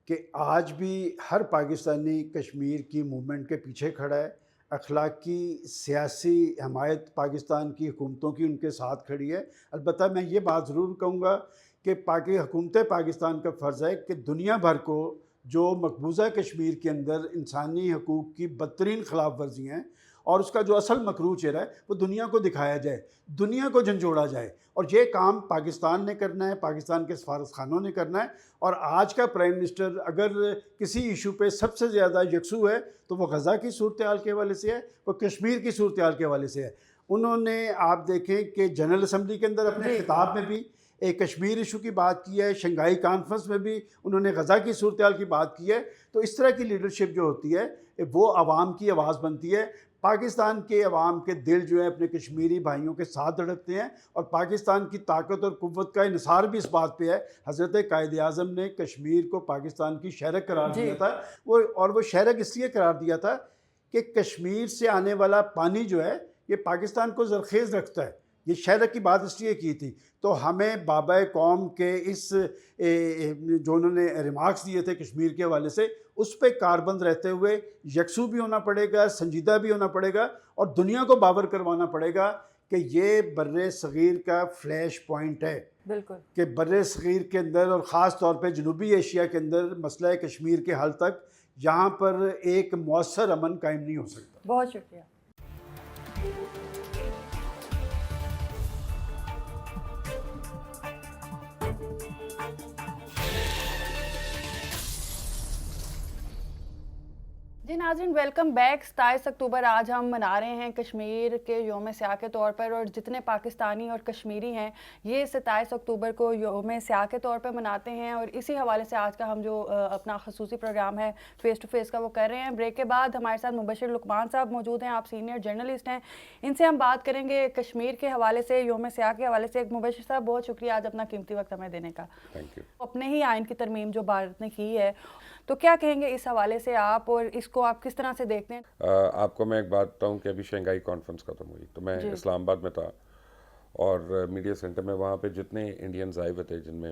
کہ آج بھی ہر پاکستانی کشمیر کی موومنٹ کے پیچھے کھڑا ہے. اخلاقی سیاسی حمایت پاکستان کی حکومتوں کی ان کے ساتھ کھڑی ہے. البتہ میں یہ بات ضرور کہوں گا کہ حکومت پاکستان کا فرض ہے کہ دنیا بھر کو جو مقبوضہ کشمیر کے اندر انسانی حقوق کی بدترین خلاف ورزی ہیں اور اس کا جو اصل مکروہ چہرہ ہے وہ دنیا کو دکھایا جائے, دنیا کو جھنجھوڑا جائے, اور یہ کام پاکستان نے کرنا ہے, پاکستان کے سفارت خانوں نے کرنا ہے. اور آج کا پرائم منسٹر اگر کسی ایشو پہ سب سے زیادہ یکسو ہے تو وہ غزہ کی صورتحال کے حوالے سے ہے, وہ کشمیر کی صورتحال کے حوالے سے ہے. انہوں نے آپ دیکھیں کہ جنرل اسمبلی کے اندر اپنے خطاب میں بھی ایک کشمیر ایشو کی بات کی ہے, شنگھائی کانفرنس میں بھی انہوں نے غزہ کی صورتحال کی بات کی ہے. تو اس طرح کی لیڈرشپ جو ہوتی ہے وہ عوام کی آواز بنتی ہے. پاکستان کے عوام کے دل جو ہے اپنے کشمیری بھائیوں کے ساتھ دھڑکتے ہیں, اور پاکستان کی طاقت اور قوت کا انحصار بھی اس بات پہ ہے. حضرت قائد اعظم نے کشمیر کو پاکستان کی شہرک قرار دیا تھا, اور وہ شہرک اس لیے قرار دیا تھا کہ کشمیر سے آنے والا پانی جو ہے یہ پاکستان کو زرخیز رکھتا ہے. یہ شہرک کی بات اس لیے کی تھی. تو ہمیں بابا قوم کے اس جو انہوں نے ریمارکس دیے تھے کشمیر کے حوالے سے, اس پہ کاربند رہتے ہوئے یکسو بھی ہونا پڑے گا, سنجیدہ بھی ہونا پڑے گا, اور دنیا کو باور کروانا پڑے گا کہ یہ بر صغیر کا فلیش پوائنٹ ہے. بالکل, کہ بر صغیر کے اندر اور خاص طور پہ جنوبی ایشیا کے اندر مسئلہ کشمیر کے حل تک یہاں پر ایک مؤثر امن قائم نہیں ہو سکتا. بہت شکریہ. جی ناظرین, ویلکم بیک. 27 اکتوبر آج ہم منا رہے ہیں کشمیر کے یوم سیاہ کے طور پر, اور جتنے پاکستانی اور کشمیری ہیں یہ 27 اکتوبر کو یوم سیاہ کے طور پر مناتے ہیں, اور اسی حوالے سے آج کا ہم جو اپنا خصوصی پروگرام ہے فیس ٹو فیس کا وہ کر رہے ہیں. بریک کے بعد ہمارے ساتھ مبشر لقمان صاحب موجود ہیں, آپ سینئر جرنلسٹ ہیں, ان سے ہم بات کریں گے کشمیر کے حوالے سے, یوم سیاہ کے حوالے سے. مبشر صاحب بہت شکریہ آج اپنا قیمتی وقت ہمیں دینے کا. Thank you. اپنے ہی آئین کی ترمیم جو بھارت نے کی ہے, تو کیا کہیں گے اس حوالے سے آپ, اور اس کو آپ کس طرح سے دیکھتے ہیں؟ آپ کو میں ایک بات بتاؤں کہ ابھی شنگھائی کانفرنس ختم ہوئی تو میں اسلام آباد میں تھا, اور میڈیا سینٹر میں وہاں پہ جتنے انڈینز آئے ہوئے تھے, جن میں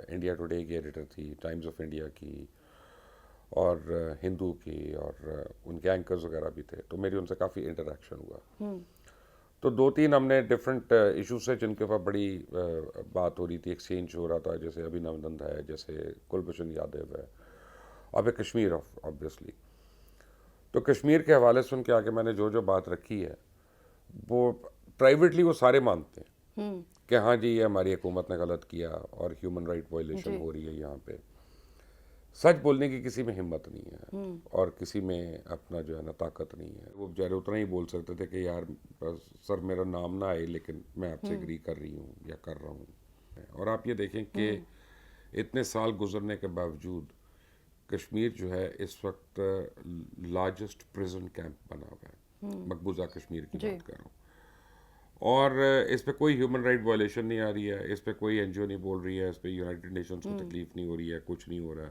انڈیا ٹوڈے کی ایڈیٹر تھی, ٹائمز آف انڈیا کی, اور ہندو کی, اور ان کے اینکرز وغیرہ بھی تھے, تو میری ان سے کافی انٹریکشن ہوا. تو 2-3 ہم نے ڈفرینٹ ایشوز سے جن کے اوپر بڑی بات ہو رہی تھی, ایکسچینج ہو رہا تھا, جیسے ابھینندن ہے, جیسے کلبھوشن یادو ہے, اور کشمیر آبویسلی. تو کشمیر کے حوالے سے ان کے آگے میں نے جو بات رکھی ہے وہ پرائیویٹلی وہ سارے مانتے ہیں کہ ہاں جی یہ ہماری حکومت نے غلط کیا اور ہیومن رائٹ وائلیشن ہو رہی ہے یہاں پہ. سچ بولنے کی کسی میں ہمت نہیں ہے اور کسی میں اپنا جو ہے نا طاقت نہیں ہے. وہ بیچارے اتنا ہی بول سکتے تھے کہ یار سر میرا نام نہ آئے لیکن میں آپ سے اگری کر رہی ہوں یا کر رہا ہوں. اور آپ یہ دیکھیں کہ اتنے سال گزرنے کے باوجود کشمیر جو ہے اس وقت لارجسٹ پریزن کیمپ بنا ہوا ہے, مقبوضہ کشمیر کی بات کر رہا ہوں, اور اس پہ کوئی ہیومن رائٹ وائلیشن نہیں آ رہی ہے, اس پہ کوئی این جی او نہیں بول رہی ہے, اس پہ یونائٹڈ نیشنز کو تکلیف نہیں ہو رہی ہے, کچھ نہیں ہو رہا ہے,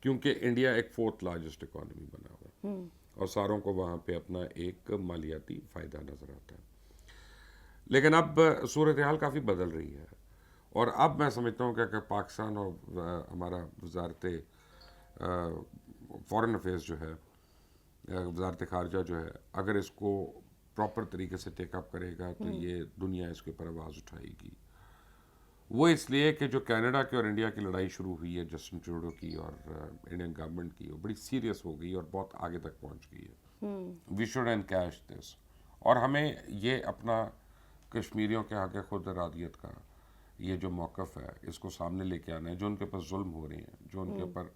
کیونکہ انڈیا ایک 4th لارجسٹ اکانومی بنا ہوا ہے اور ساروں کو وہاں پہ اپنا ایک مالیاتی فائدہ نظر آتا ہے. لیکن اب صورتحال کافی بدل رہی ہے, اور اب میں سمجھتا ہوں کہ پاکستان اور ہمارا وزارت فارن افیئرس جو ہے, وزارت خارجہ جو ہے, اگر اس کو پراپر طریقے سے ٹیک اپ کرے گا تو یہ دنیا اس کے اوپر آواز اٹھائے گی. وہ اس لیے کہ جو کینیڈا کی اور انڈیا کی لڑائی شروع ہوئی ہے جسٹن ٹروڈو کی اور انڈین گورنمنٹ کی, وہ بڑی سیریس ہو گئی اور بہت آگے تک پہنچ گئی ہے. وی شوڈ انکیش دس. اور ہمیں یہ اپنا کشمیریوں کے حق خود ارادیت کا یہ جو موقف ہے اس کو سامنے لے کے آنا ہے. جو ان کے اوپر ظلم ہو رہے ہیں, جو ان کے اوپر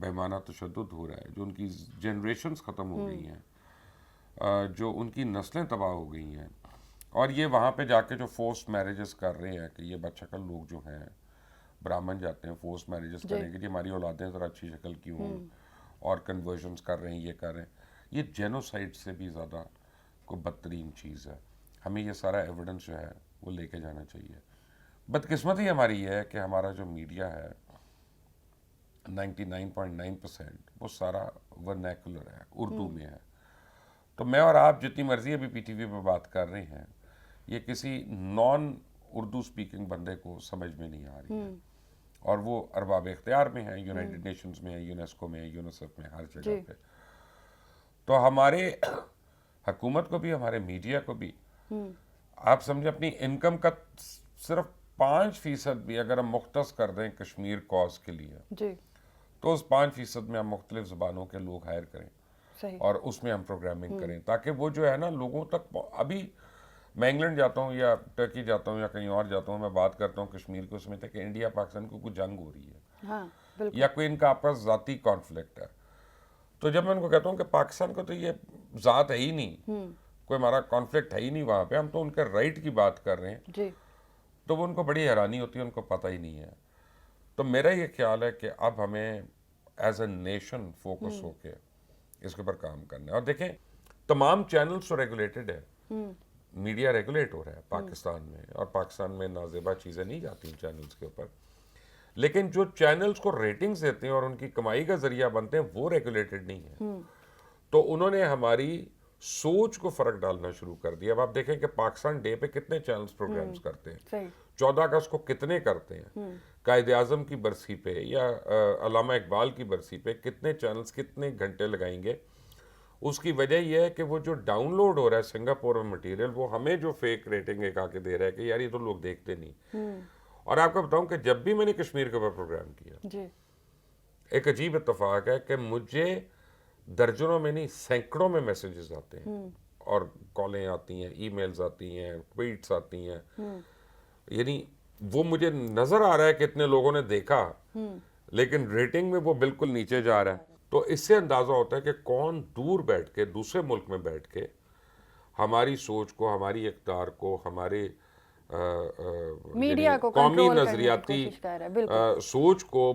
بےمانہ تشدد ہو رہا ہے, جو ان کی جنریشنز ختم ہو گئی ہیں, جو ان کی نسلیں تباہ ہو گئی ہیں, اور یہ وہاں پہ جا کے جو فورسڈ میریجز کر رہے ہیں کہ یہ بد شکل لوگ جو ہیں برہمن جاتے ہیں فورسڈ میریجز کریں کہ جی ہماری اولادیں ذرا اچھی شکل کی ہوں, اور کنورژنس کر رہے ہیں, یہ کر رہے ہیں. یہ جینوسائڈ سے بھی زیادہ کو بدترین چیز ہے. ہمیں یہ سارا ایویڈنس جو ہے وہ لے کے جانا چاہیے. بدقسمتی ہماری یہ ہے کہ ہمارا جو میڈیا ہے 99.9% وہ سارا ورنیکولر ہے, اردو میں ہے. تو میں اور آپ جتنی مرضی ابھی پی ٹی وی پہ بات کر رہے ہیں, یہ کسی نان اردو سپیکنگ بندے کو سمجھ میں نہیں آ رہی ہے, اور وہ ارباب اختیار میں ہیں, یونائٹڈ نیشنز میں, یونیسکو میں, یونیسیف میں, ہر جگہ پہ. تو ہمارے حکومت کو بھی, ہمارے میڈیا کو بھی, آپ سمجھیں اپنی انکم کا صرف 5% بھی اگر ہم مختص کر دیں کشمیر کاز کے لیے, تو اس 5% میں ہم مختلف زبانوں کے لوگ ہائر کریں اور اس میں ہم پروگرامنگ کریں, تاکہ وہ جو ہے نا لوگوں تک. ابھی میں انگلینڈ جاتا ہوں یا ٹرکی جاتا ہوں یا کہیں اور جاتا ہوں, میں بات کرتا ہوں کشمیر کو, سمجھتے کہ انڈیا پاکستان کو کوئی جنگ ہو رہی ہے یا کوئی ان کا آپس ذاتی کانفلکٹ ہے. تو جب میں ان کو کہتا ہوں کہ پاکستان کو تو یہ ذات ہے ہی نہیں, کوئی ہمارا کانفلکٹ ہے ہی نہیں وہاں پہ, ہم تو ان کے رائٹ کی بات کر رہے ہیں, تو وہ ان کو بڑی حیرانی ہوتی ہے, ان کو پتہ ہی نہیں ہے. تو میرا یہ خیال ہے کہ اب ہمیں ایز اے نیشن فوکس ہو کے اس کے اوپر کام کرنا ہے. اور دیکھیں تمام چینلز تو ریگولیٹڈ ہے, میڈیا ریگولیٹ ہو رہا ہے پاکستان میں, اور پاکستان میں نازیبا چیزیں نہیں جاتی ان چینلز کے اوپر, لیکن جو چینلز کو ریٹنگز دیتے ہیں اور ان کی کمائی کا ذریعہ بنتے ہیں وہ ریگولیٹڈ نہیں ہیں. تو انہوں نے ہماری سوچ کو فرق ڈالنا شروع کر دیا. اب آپ دیکھیں کہ پاکستان ڈے پہ کتنے چینلز پروگرامز کرتے ہیں, 14 اگست کو کتنے کرتے ہیں, قائد اعظم کی برسی پہ یا علامہ اقبال کی برسی پہ کتنے چینلز کتنے گھنٹے لگائیں گے. اس کی وجہ یہ ہے کہ وہ جو ڈاؤن لوڈ ہو رہا ہے سنگاپور میں مٹیریل, وہ ہمیں جو فیک ریٹنگ ایک آ کے دے رہا ہے کہ یار یہ تو لوگ دیکھتے نہیں. اور آپ کو بتاؤں کہ جب بھی میں نے کشمیر کے اوپر پروگرام کیا, ایک عجیب اتفاق ہے کہ مجھے درجنوں میں نہیں سینکڑوں میں میسیجز آتے ہیں, اور کالیں آتی ہیں, ای میلز آتی ہیں, ٹویٹس آتی ہیں. یعنی وہ مجھے نظر آ رہا ہے کہ اتنے لوگوں نے دیکھا, لیکن ریٹنگ میں وہ بالکل نیچے جا رہا ہے. تو اس سے اندازہ ہوتا ہے کہ کون دور بیٹھ کے, دوسرے ملک میں بیٹھ کے ہماری سوچ کو, ہماری اقدار کو, ہمارے میڈیا کو قومی نظریاتی سوچ کو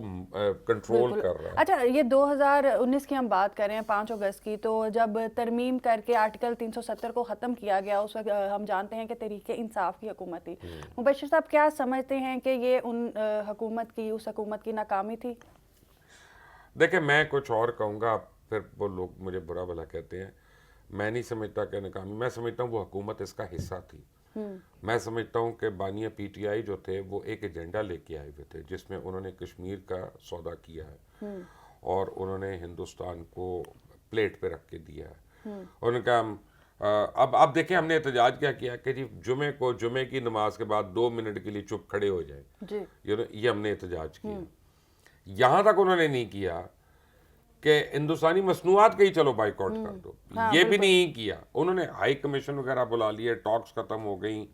کنٹرول کر رہا ہے. اچھا, یہ 2019 کی ہم بات کر رہے ہیں, 5 اگست کی, تو جب ترمیم کر کے آرٹیکل 370 کو ختم کیا گیا, اس وقت ہم جانتے ہیں کہ تحریک انصاف کی حکومت تھی. مبشر صاحب کیا سمجھتے ہیں کہ یہ اس حکومت کی ناکامی تھی؟ دیکھیں میں کچھ اور کہوں گا, پھر وہ لوگ مجھے برا بھلا کہتے ہیں. میں نہیں سمجھتا کہ ناکامی, میں سمجھتا ہوں وہ حکومت اس کا حصہ تھی. میں سمجھتا ہوں کہ بانیہ پی ٹی آئی جو تھے وہ ایک ایجنڈا لے کے آئے ہوئے تھے, جس میں انہوں نے کشمیر کا سودا کیا ہے, اور انہوں نے ہندوستان کو پلیٹ پہ رکھ کے دیا ہے. انہوں نے کہا اب دیکھیں ہم نے احتجاج کیا کہ جی جمعے کی نماز کے بعد 2 منٹ کے لیے چپ کھڑے ہو جائیں, یہ ہم نے احتجاج کیا. یہاں تک انہوں نے نہیں کیا کہ ہندوستانی مصنوعات کا ہی چلو بائیکاٹ کر دو, یہ بھی نہیں کیا. انہوں نے ہائی کمیشن وغیرہ بلا لیے, ٹاکس ختم ہو گئیں.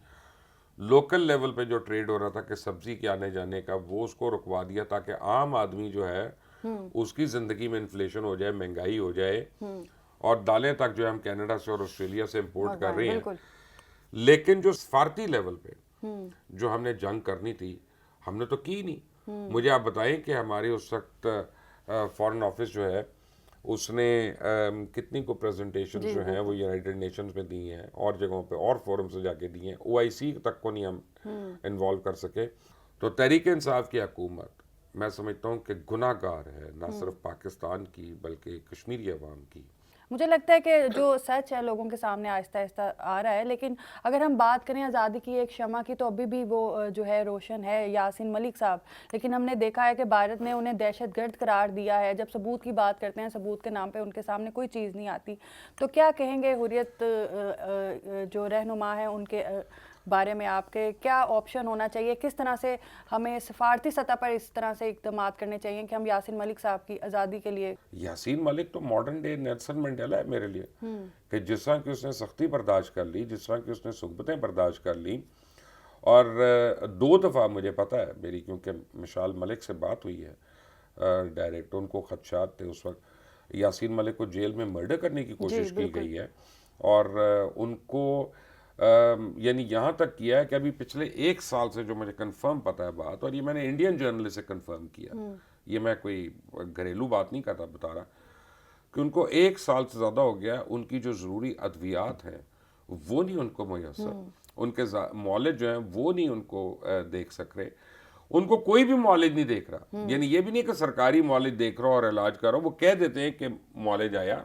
لوکل لیول پہ جو ٹریڈ ہو رہا تھا کہ سبزی کے آنے جانے کا, وہ اس کو رکوا دیا تاکہ عام آدمی جو ہے اس کی زندگی میں انفلیشن ہو جائے, مہنگائی ہو جائے, اور دالیں تک جو ہے ہم کینیڈا سے اور آسٹریلیا سے امپورٹ کر رہے ہیں. لیکن جو سفارتی لیول پہ جو ہم نے جنگ کرنی تھی ہم نے تو کی نہیں. مجھے آپ بتائیں کہ ہمارے اس وقت فارن آفس جو ہے اس نے کتنی کو پریزنٹیشن جو ہیں وہ یونائٹڈ نیشنز میں دی ہیں, اور جگہوں پہ اور فورم سے جا کے دی ہیں. OIC تک کو نہیں ہم انوالو کر سکے. تو تحریک انصاف کی حکومت میں سمجھتا ہوں کہ گناہ گار ہے, نہ صرف پاکستان کی بلکہ کشمیری عوام کی. مجھے لگتا ہے کہ جو سچ ہے لوگوں کے سامنے آہستہ آہستہ آ رہا ہے, لیکن اگر ہم بات کریں آزادی کی ایک شمع کی, تو ابھی بھی وہ جو ہے روشن ہے, یاسین ملک صاحب. لیکن ہم نے دیکھا ہے کہ بھارت نے انہیں دہشت گرد قرار دیا ہے. جب ثبوت کی بات کرتے ہیں, ثبوت کے نام پہ ان کے سامنے کوئی چیز نہیں آتی. تو کیا کہیں گے حریت جو رہنما ہیں ان کے بارے میں آپ کے کیا آپشن ہونا چاہیے, کس طرح سے ہمیں سفارتی سطح پر اس طرح سے اقدامات کرنے چاہیے کہ ہم یاسین ملک صاحب کی آزادی کے لیے. یاسین ملک تو ماڈرن ڈے نیلسن منڈیلا ہے میرے لیے, کہ جس طرح کہ اس نے سختی برداشت کر لی, جس طرح کہ اس نے صحبتیں برداشت کر لیں, اور 2 دفعہ مجھے پتہ ہے میری, کیونکہ مشال ملک سے بات ہوئی ہے ڈائریکٹ, ان کو خدشات تھے اس وقت, یاسین ملک کو جیل میں مرڈر کرنے کی کوشش کی گئی ہے, اور ان کو یعنی یہاں تک کیا ہے کہ ابھی پچھلے 1 سال سے جو مجھے کنفرم پتہ ہے بات, اور یہ میں نے انڈین جرنلسٹ سے کنفرم کیا, یہ میں کوئی گھریلو بات نہیں کرتا, بتا رہا کہ ان کو 1 سال سے زیادہ ہو گیا, ان کی جو ضروری ادویات ہیں وہ نہیں ان کو میسر, ان کے معالج جو ہیں وہ نہیں ان کو دیکھ سک رہے, ان کو کوئی بھی معالج نہیں دیکھ رہا, یعنی یہ بھی نہیں کہ سرکاری معالج دیکھ رہا اور علاج کر رہا, وہ کہہ دیتے ہیں کہ معالج آیا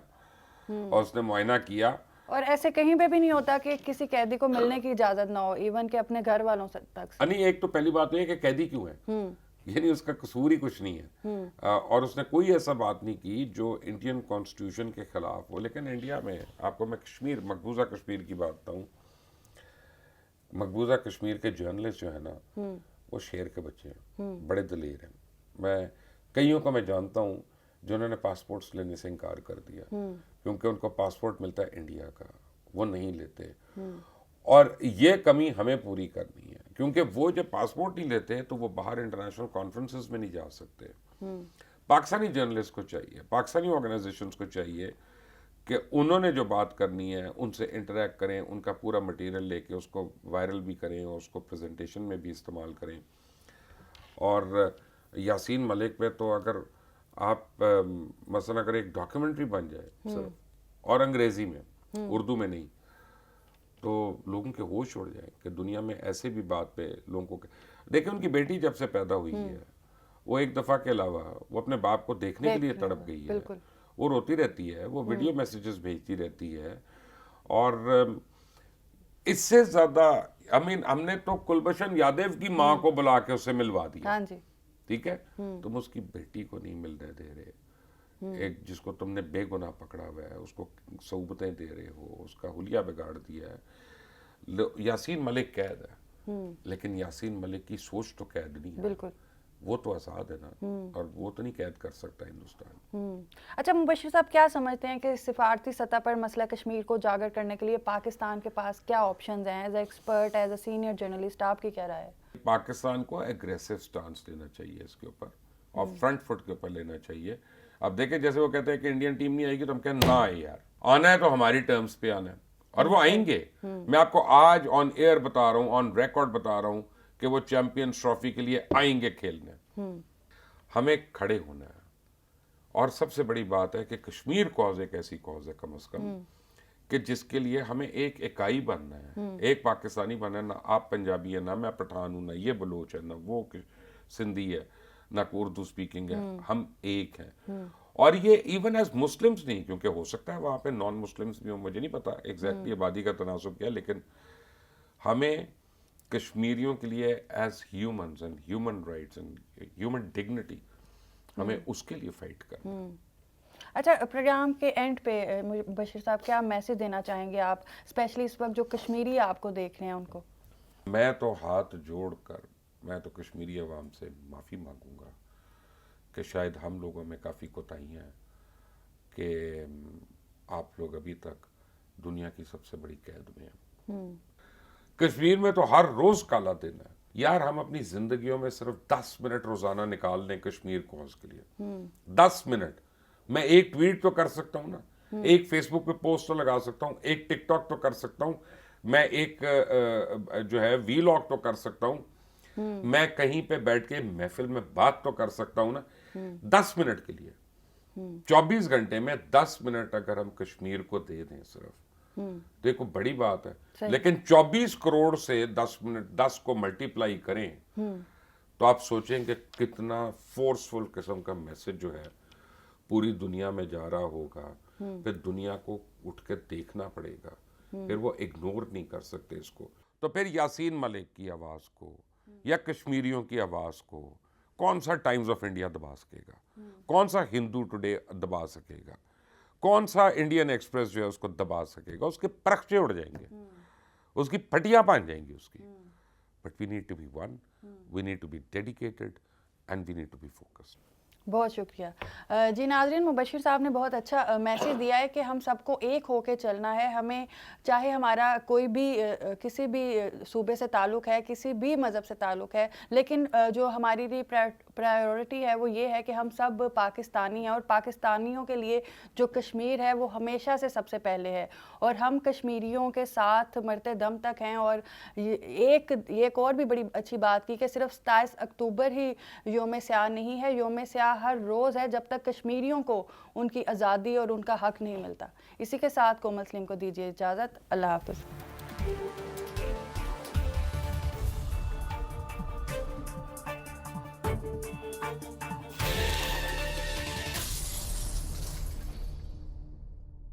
اور اس نے معائنہ کیا. اور ایسے کہیں پہ بھی نہیں ہوتا کہ کسی قیدی کو ملنے کی اجازت نہ ہو, ایون کہ اپنے گھر والوں تک. نہیں, ایک تو پہلی بات یہ ہے کہ قیدی کیوں ہے, یعنی اس کا قصور ہی کچھ نہیں ہے, اور اس نے کوئی ایسا بات نہیں کی جو انڈین کانسٹیٹیوشن کے خلاف ہو. لیکن انڈیا میں آپ کو میں کشمیر, مقبوضہ کشمیر کی بات بتاؤں, مقبوضہ کشمیر کے جرنلسٹ جو ہے نا وہ شیر کے بچے ہیں, بڑے دلیر ہیں. میں کئیوں کو میں جانتا ہوں جنہوں نے پاسپورٹس لینے سے انکار کر دیا, کیونکہ ان کو پاسپورٹ ملتا ہے انڈیا کا, وہ نہیں لیتے. اور یہ کمی ہمیں پوری کرنی ہے, کیونکہ وہ جب پاسپورٹ نہیں لیتے تو وہ باہر انٹرنیشنل کانفرنسز میں نہیں جا سکتے. پاکستانی جرنلسٹ کو چاہیے, پاکستانی آرگنائزیشنز کو چاہیے کہ انہوں نے جو بات کرنی ہے ان سے انٹریکٹ کریں, ان کا پورا مٹیریل لے کے اس کو وائرل بھی کریں اور اس کو پریزنٹیشن میں بھی استعمال کریں. اور یاسین ملک پہ تو اگر آپ مثلا اگر ایک ڈاکیومنٹری بن جائے صرف, اور انگریزی میں, اردو میں نہیں, تو لوگوں کے ہوش اڑ جائیں کہ دنیا میں ایسے بھی بات پہ لوگوں کو. دیکھیں ان کی بیٹی جب سے پیدا ہوئی ہے وہ 1 دفعہ کے علاوہ وہ اپنے باپ کو دیکھنے کے لیے تڑپ گئی ہے, وہ روتی رہتی ہے, وہ ویڈیو میسیجز بھیجتی رہتی ہے. اور اس سے زیادہ ہم نے تو کلبھشن یادیو کی ماں کو بلا کے اسے ملوا دیا, ٹھیک ہے, تم اس کی بیٹی کو نہیں ملنے دے رہے, ایک جس کو تم نے بے گناہ پکڑا ہوا ہے اس کو صحبتیں دے رہے ہو, اس کا حلیہ بگاڑ دیا ہے. یاسین ملک قید ہے, لیکن یاسین ملک کی سوچ تو قید نہیں ہے, بالکل, وہ تو آزاد ہے نا, اور وہ تو نہیں قید کر سکتا ہندوستان. اچھا مبشر صاحب, کیا سمجھتے ہیں کہ سفارتی سطح پر مسئلہ کشمیر کو اجاگر کرنے کے لیے پاکستان کے پاس کیا آپشنز ہیں؟ As a expert, as a senior journalist, آپ کی کیا رائے ہے؟ پاکستان کو ایگریسو سٹانس لینا چاہیے اس کے اوپر, اور فرنٹ فٹ کے اوپر لینا چاہیے. اب دیکھیں جیسے وہ کہتے ہیں کہ انڈین ٹیم نہیں آئے گی, تو ہم کہیں نہ آئے یار, آنا ہے تو ہماری ٹرمز پہ آنا ہے, اور وہ آئیں گے. میں آپ کو آج آن ایئر بتا رہا ہوں, آن ریکارڈ بتا رہا ہوں کہ وہ چیمپئنز ٹرافی کے لیے آئیں گے کھیلنے. ہمیں کھڑے ہونا ہے, اور سب سے بڑی بات ہے کہ کشمیر کاز ایک ایسی کاز ہے کم از کم کہ جس کے لیے ہمیں ایک اکائی بننا ہے, ایک پاکستانی بننا ہے. نہ آپ پنجابی ہے, نہ میں پٹھان ہوں, نہ یہ بلوچ ہے, نہ وہ سندھی ہے, نہ اردو سپیکنگ ہے, ہم ایک ہیں. اور یہ ایون ایز مسلمز نہیں, کیونکہ ہو سکتا ہے وہاں پہ نان مسلمز بھی ہوں, مجھے نہیں پتا ایگزیکٹلی آبادی کا تناسب کیا, لیکن ہمیں کشمیریوں کے لیے as humans and human rights and human dignity, ہمیں اس کے لیے فائٹ کرنا. اچھا, پروگرام کے اینڈ پہ بشیر صاحب کیا میسج دینا چاہیں گے آپ, اسپیشلی اس وقت جو کشمیری آپ کو دیکھ رہے ہیں ان کو؟ میں تو ہاتھ جوڑ کر میں تو کشمیری عوام سے معافی مانگوں گا کہ شاید ہم لوگوں میں کافی کوتاہیاں ہیں کہ آپ لوگ ابھی تک دنیا کی سب سے بڑی قید میں ہیں. کشمیر میں تو ہر روز کالا دن ہے یار. ہم اپنی زندگیوں میں صرف 10 منٹ روزانہ نکال لیں کشمیر کوز کے لیے, 10 منٹ. میں ایک ٹویٹ تو کر سکتا ہوں نا, ایک فیس بک پہ پوسٹ تو لگا سکتا ہوں, ایک ٹک ٹاک تو کر سکتا ہوں, میں ایک جو ہے وی لاگ تو کر سکتا ہوں, میں کہیں پہ بیٹھ کے محفل میں بات تو کر سکتا ہوں نا. 10 منٹ کے لیے 24 گھنٹے میں 10 منٹ اگر ہم کشمیر کو دے دیں صرف, دیکھو بڑی بات ہے. لیکن 24 کروڑ سے 10 منٹ 10 کو ملٹیپلائی کریں تو آپ سوچیں کہ کتنا فورسفل قسم کا میسج جو ہے پوری دنیا میں جا رہا ہوگا. پھر دنیا کو اٹھ کے دیکھنا پڑے گا, پھر وہ اگنور نہیں کر سکتے اس کو. تو پھر یاسین ملک کی آواز کو یا کشمیریوں کی آواز کو کون سا ٹائمز آف انڈیا دبا سکے گا, کون سا ہندو ٹوڈے دبا سکے گا, کون سا انڈین ایکسپریس جو ہے اس کو دبا سکے گا؟ اس کے پرخچے اڑ جائیں گے, اس کی پھٹیاں پان جائیں گی اس کی. But we need to be one, we need to be dedicated and we need to be focused. بہت شکریہ. جی ناظرین, مبشر صاحب نے بہت اچھا میسیج دیا ہے کہ ہم سب کو ایک ہو کے چلنا ہے. ہمیں چاہے ہمارا کوئی بھی کسی بھی صوبے سے تعلق ہے, کسی بھی مذہب سے تعلق ہے, لیکن جو ہماری لیے پرائیورٹی ہے وہ یہ ہے کہ ہم سب پاکستانی ہیں, اور پاکستانیوں کے لیے جو کشمیر ہے وہ ہمیشہ سے سب سے پہلے ہے, اور ہم کشمیریوں کے ساتھ مرتے دم تک ہیں. اور ایک اور بھی بڑی اچھی بات کی کہ صرف 27 اکتوبر ہی یوم سیاہ نہیں ہے, یوم سیاہ ہر روز ہے جب تک کشمیریوں کو ان کی آزادی اور ان کا حق نہیں ملتا. اسی کے ساتھ کومل سلیم کو دیجیے اجازت. اللہ حافظ.